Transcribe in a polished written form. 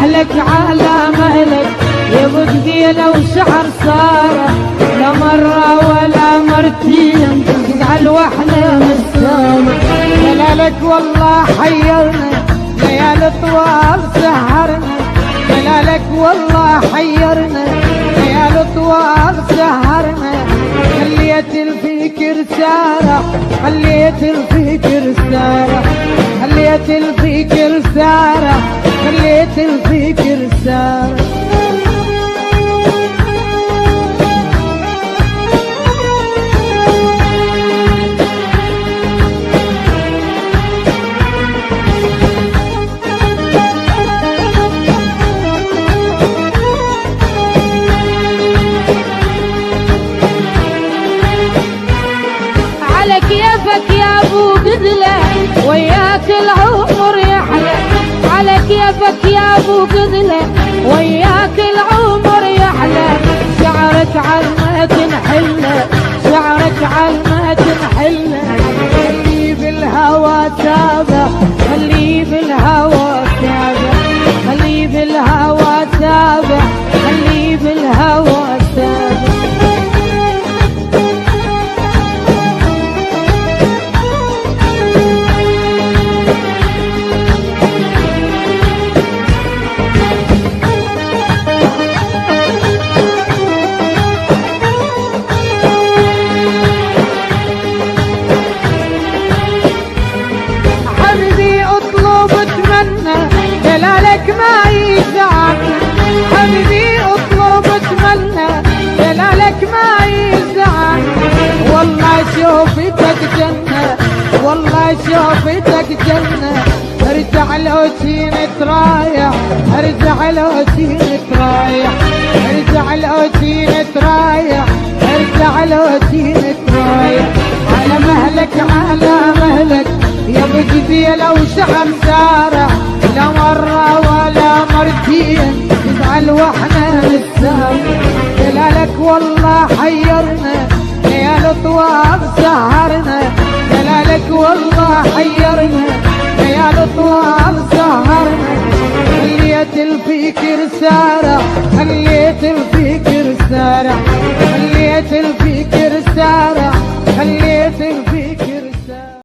مهلك على مهلك يا ابو قديله وشعر ساره، لا مره ولا مرتين تزعل واحنا مستانه. جلالك والله حيرنا ليالي طوال سهرنا، جلالك والله حيرنا ليالي طوال سهرنا. خليت الفكر سارح، خليت الفكر سارح، خليت الفكر سارح، خليت الفكر سارح. على كيفك يا ابو قدله وياك العمر يحلى، على كيفك يا ابو قدله وياك العمر يحلى. شعرك عالما تنحله، شعرك عالما تنحله. خلي بالهوى سابح، خلي بالهوى سابح، خلي بالهوى سابح، خلي بالهوى سابح. جلالك ما يزعل حبيبي اطلب اتمنى، جلالك ما يزعل. والله شوفتك جنة، والله شوفتك جنة. ارجع لو جيت رايح، ارجع لو جيت رايح، ارجع لو جيت رايح، ارجع لو جيت رايح. على مهلك على مهلك يا ابو قديله وشعر سارح، لا مرة ولا مرتين تزعل واحنا نتسامح. جلالك والله حيرنا ليالي طوال سهرنا، جلالك والله حيرنا ليالي طوال سهرنا.